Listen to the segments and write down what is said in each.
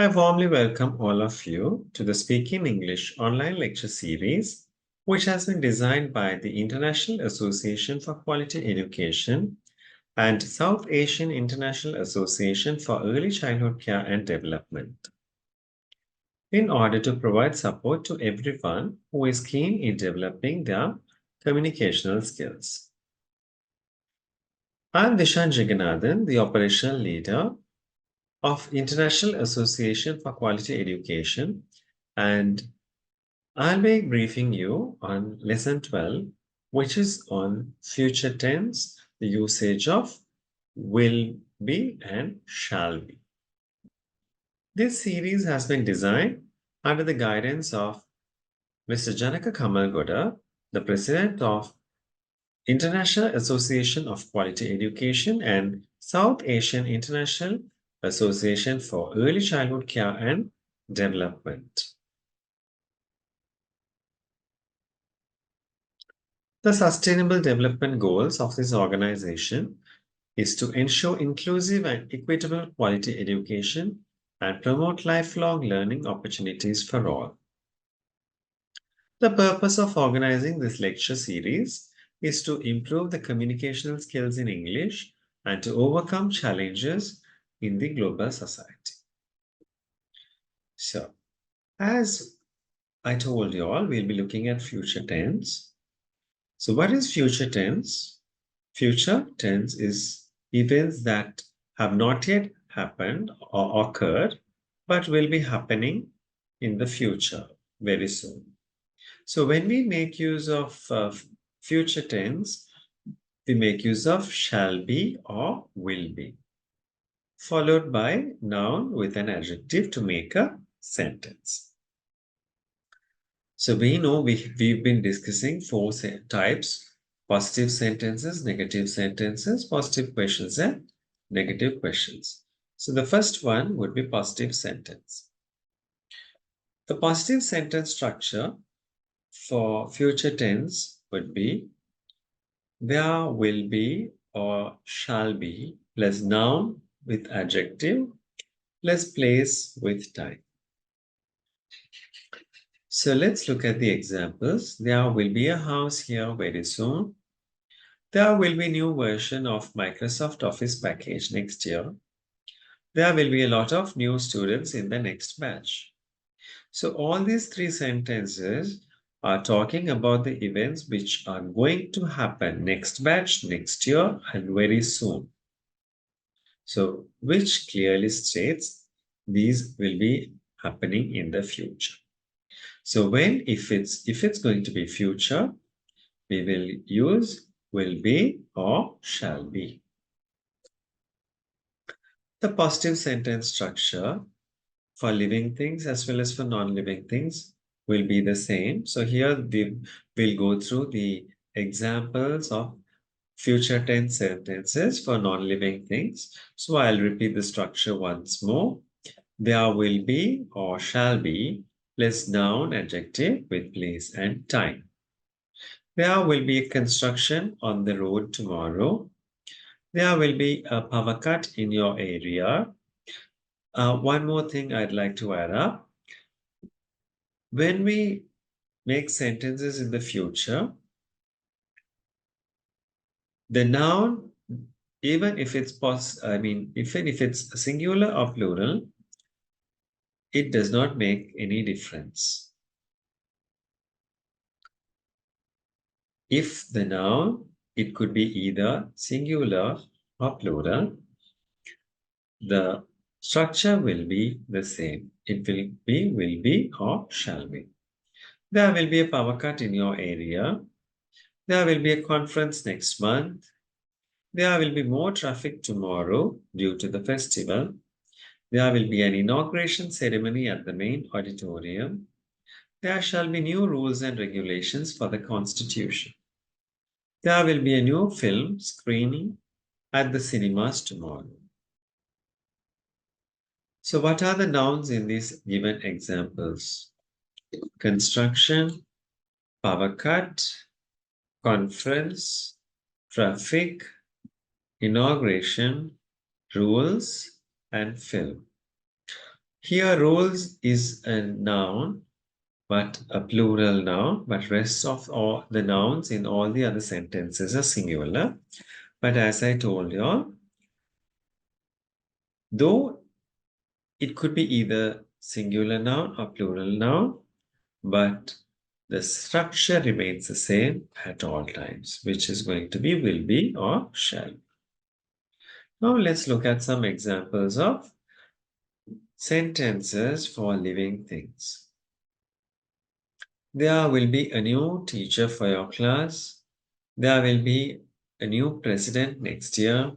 I warmly welcome all of you to the Speaking English online lecture series, which has been designed by the International Association for Quality Education and South Asian International Association for Early Childhood Care and Development, in order to provide support to everyone who is keen in developing their communicational skills. I am Dishan Jagannathan, the operational leader of International Association for Quality Education, and I'll be briefing you on lesson 12, which is on future tense, the usage of will be and shall be. This series has been designed under the guidance of Mr. Janaka Kamalgoda, the president of International Association of Quality Education and South Asian International Association for Early Childhood Care and Development. The Sustainable Development Goals of this organization is to ensure inclusive and equitable quality education and promote lifelong learning opportunities for all. The purpose of organizing this lecture series is to improve the communicational skills in English and to overcome challenges in the global society. So, as I told you all, we'll be looking at future tense. So, what is future tense? Future tense is events that have not yet happened or occurred, but will be happening in the future very soon. So when we make use of future tense, we make use of shall be or will be, followed by noun with an adjective to make a sentence. So we know we've been discussing four types: positive sentences, negative sentences, positive questions, and negative questions. So the first one would be positive sentence. The positive sentence structure for future tense would be there will be or shall be plus noun with adjective plus place with time. So let's look at the examples. There will be a house here very soon. There will be a new version of Microsoft Office package next year. There will be a lot of new students in the next batch. So all these three sentences are talking about the events which are going to happen next batch, next year, and very soon. So which clearly states these will be happening in the future. So if it's going to be future, we will use will be or shall be. The positive sentence structure for living things as well as for non-living things will be the same. So here we will go through the examples of future tense sentences for non-living things. So I'll repeat the structure once more. There will be or shall be plus noun adjective with place and time. There will be a construction on the road tomorrow. There will be a power cut in your area. One more thing I'd like to add up. When we make sentences in the future, the noun, even if it's even if it's singular or plural, it does not make any difference. If the noun, it could be either singular or plural, the structure will be the same. It will be, or shall be. There will be a power cut in your area. There will be a conference next month. There will be more traffic tomorrow due to the festival. There will be an inauguration ceremony at the main auditorium. There shall be new rules and regulations for the Constitution. There will be a new film screening at the cinemas tomorrow. So what are the nouns in these given examples? Construction, power cut, conference, traffic, inauguration, rules, and film. Here, rules is a noun, but a plural noun, but rest of all the nouns in all the other sentences are singular. But as I told you, though it could be either singular noun or plural noun, but the structure remains the same at all times, which is going to be will be or shall. Now let's look at some examples of sentences for living things. There will be a new teacher for your class. There will be a new president next year.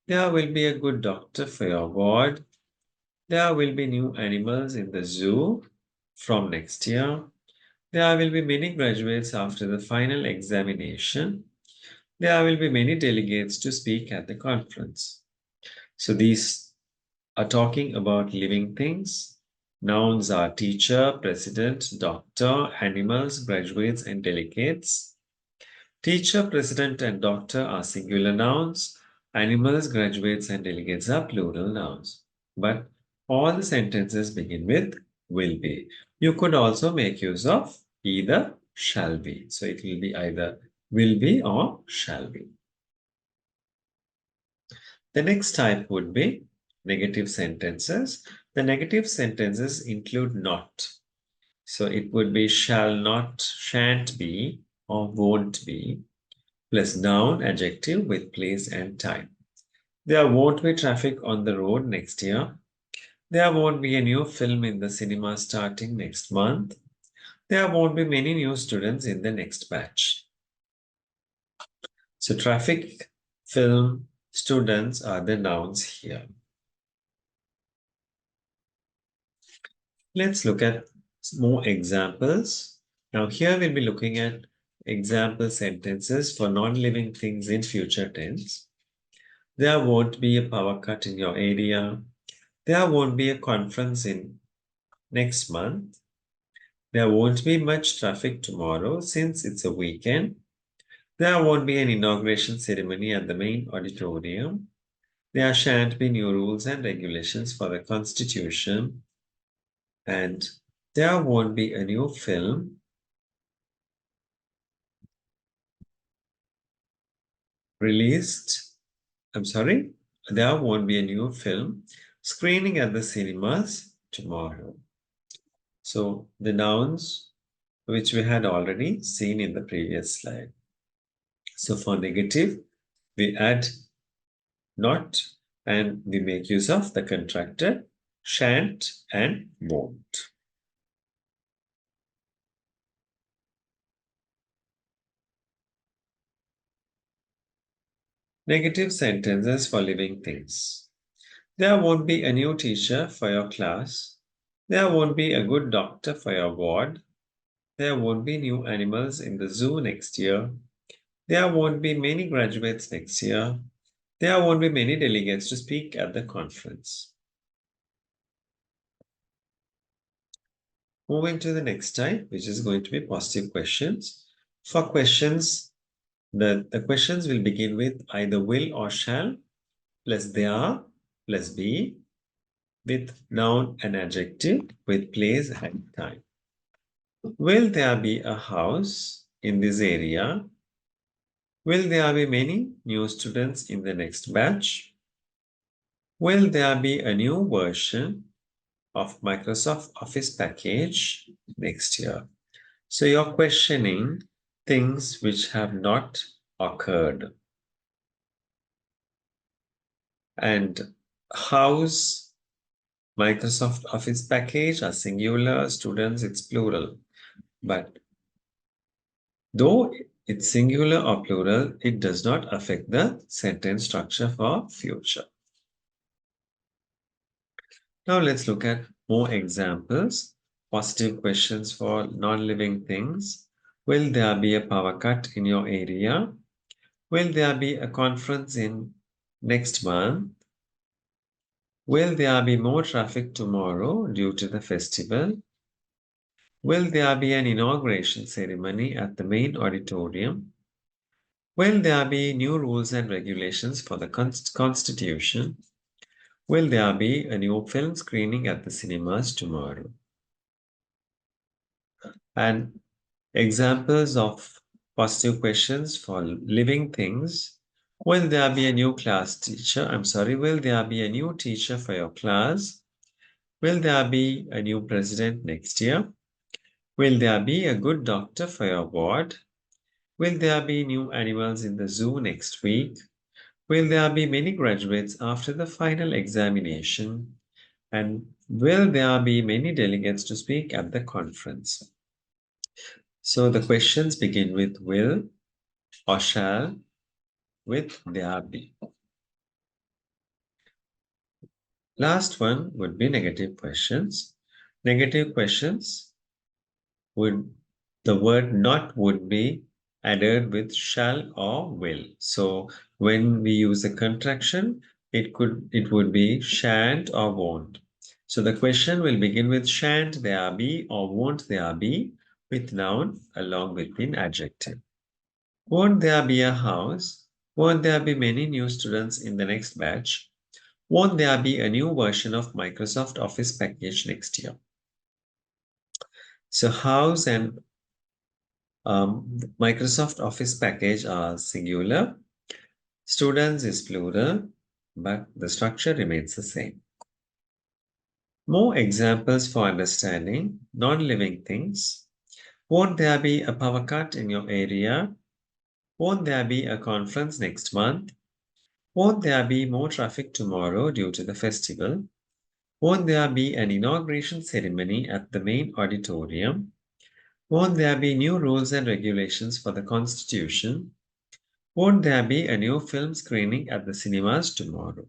There will be a good doctor for your ward. There will be new animals in the zoo from next year. There will be many graduates after the final examination. There will be many delegates to speak at the conference. So these are talking about living things. Nouns are teacher, president, doctor, animals, graduates, and delegates. Teacher, president, and doctor are singular nouns. Animals, graduates, and delegates are plural nouns. But all the sentences begin with will be. You could also make use of either shall be. So it will be either will be or shall be. The next type would be negative sentences. The negative sentences include not. So it would be shall not, shan't be, or won't be, plus noun, adjective with place and time. There won't be traffic on the road next year. There won't be a new film in the cinema starting next month. There won't be many new students in the next batch. So traffic, film, students are the nouns here. Let's look at more examples. Now here we'll be looking at example sentences for non-living things in future tense. There won't be a power cut in your area. There won't be a conference in next month. There won't be much traffic tomorrow since it's a weekend. There won't be an inauguration ceremony at the main auditorium. There shan't be new rules and regulations for the Constitution. And there won't be a new film released. There won't be a new film screening at the cinemas tomorrow. So the nouns which we had already seen in the previous slide. So for negative, we add not and we make use of the contracted shan't and won't. Negative sentences for living things. There won't be a new teacher for your class. There won't be a good doctor for your ward. There won't be new animals in the zoo next year. There won't be many graduates next year. There won't be many delegates to speak at the conference. Moving to the next type, which is going to be positive questions. For questions, the questions will begin with either will or shall, plus there, plus be, with noun and adjective, with place and time. Will there be a house in this area? Will there be many new students in the next batch? Will there be a new version of Microsoft Office package next year? So you're questioning things which have not occurred. And house, Microsoft Office package are singular, students, it's plural. But though it's singular or plural, it does not affect the sentence structure for future. Now let's look at more examples. Positive questions for non-living things. Will there be a power cut in your area? Will there be a conference in next month? Will there be more traffic tomorrow due to the festival? Will there be an inauguration ceremony at the main auditorium? Will there be new rules and regulations for the Constitution? Will there be a new film screening at the cinemas tomorrow? And examples of positive questions for living things. Will there be a new class teacher? I'm sorry, will there be a new teacher for your class? Will there be a new president next year? Will there be a good doctor for your ward? Will there be new animals in the zoo next week? Will there be many graduates after the final examination? And will there be many delegates to speak at the conference? So the questions begin with will or shall, with there be. Last one would be negative questions. Negative questions would, the word not would be added with shall or will. So when we use a contraction, it would be shan't or won't. So the question will begin with shan't there be or won't there be with noun along with an adjective. Won't there be a house? Won't there be many new students in the next batch? Won't there be a new version of Microsoft Office package next year? So house and Microsoft Office package are singular. Students is plural, but the structure remains the same. More examples for understanding non-living things. Won't there be a power cut in your area? Won't there be a conference next month? Won't there be more traffic tomorrow due to the festival? Won't there be an inauguration ceremony at the main auditorium? Won't there be new rules and regulations for the Constitution? Won't there be a new film screening at the cinemas tomorrow?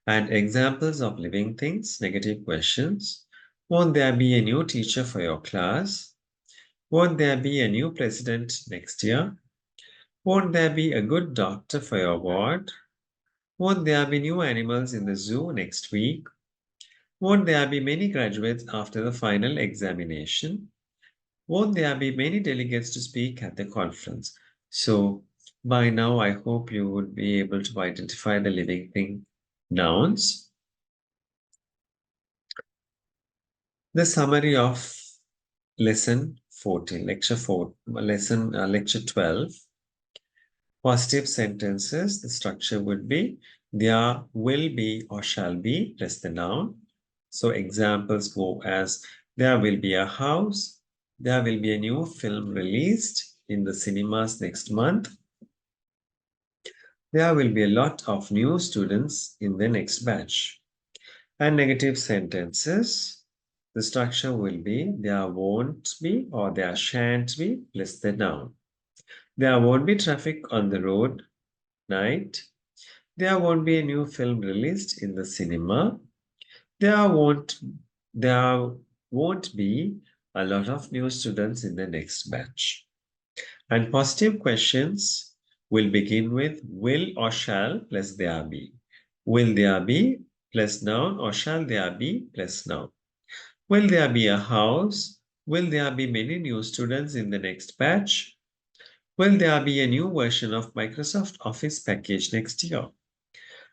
And examples of living things, negative questions. Won't there be a new teacher for your class? Won't there be a new president next year? Won't there be a good doctor for your ward? Won't there be new animals in the zoo next week? Won't there be many graduates after the final examination? Won't there be many delegates to speak at the conference? So by now, I hope you would be able to identify the living thing nouns. The summary of lesson 14, lecture 4, lecture 12. Positive sentences, the structure would be there will be or shall be plus the noun. So examples go as there will be a house, there will be a new film released in the cinemas next month. There will be a lot of new students in the next batch. And negative sentences, the structure will be there won't be or there shan't be plus the noun. There won't be traffic on the road night. There won't be a new film released in the cinema. There won't be a lot of new students in the next batch. And positive questions will begin with will or shall plus there be. Will there be plus noun or shall there be plus noun? Will there be a house? Will there be many new students in the next batch? Will there be a new version of Microsoft Office package next year?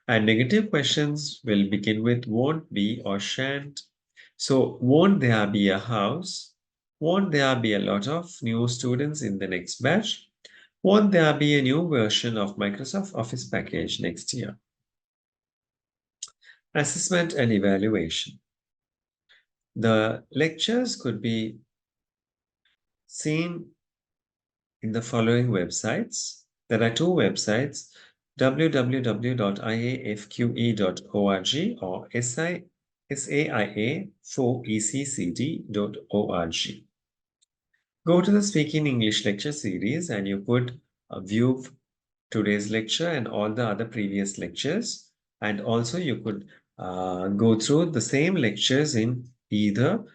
And negative questions will begin with won't be or shan't. So, won't there be a house? Won't there be a lot of new students in the next batch? Won't there be a new version of Microsoft Office package next year? Assessment and evaluation. The lectures could be seen in the following websites. There are two websites, www.iafque.org or saia4eccd.org. Go to the Speaking English lecture series and you could view today's lecture and all the other previous lectures. And also you could go through the same lectures in either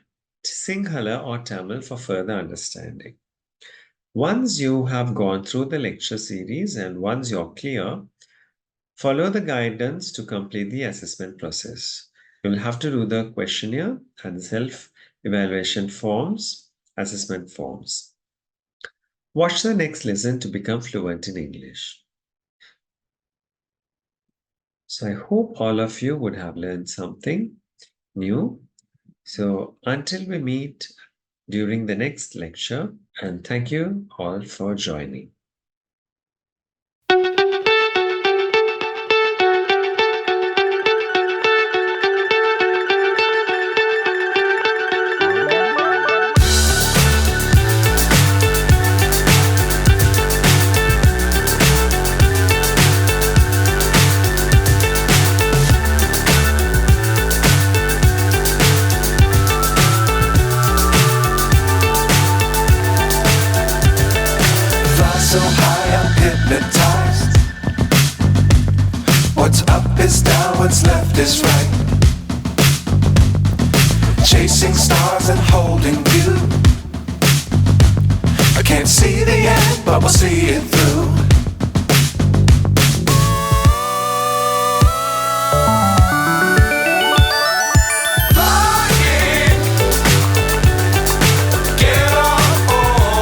Sinhala or Tamil for further understanding. Once you have gone through the lecture series and once you're clear, follow the guidance to complete the assessment process. You'll have to do the questionnaire and self-evaluation forms, assessment forms. Watch the next lesson to become fluent in English. So I hope all of you would have learned something new. So until we meet during the next lecture, and thank you all for joining. Fly so high, I'm hypnotized. What's up is down, what's left is right. Chasing stars and holding you. I can't see the end, but we'll see it through.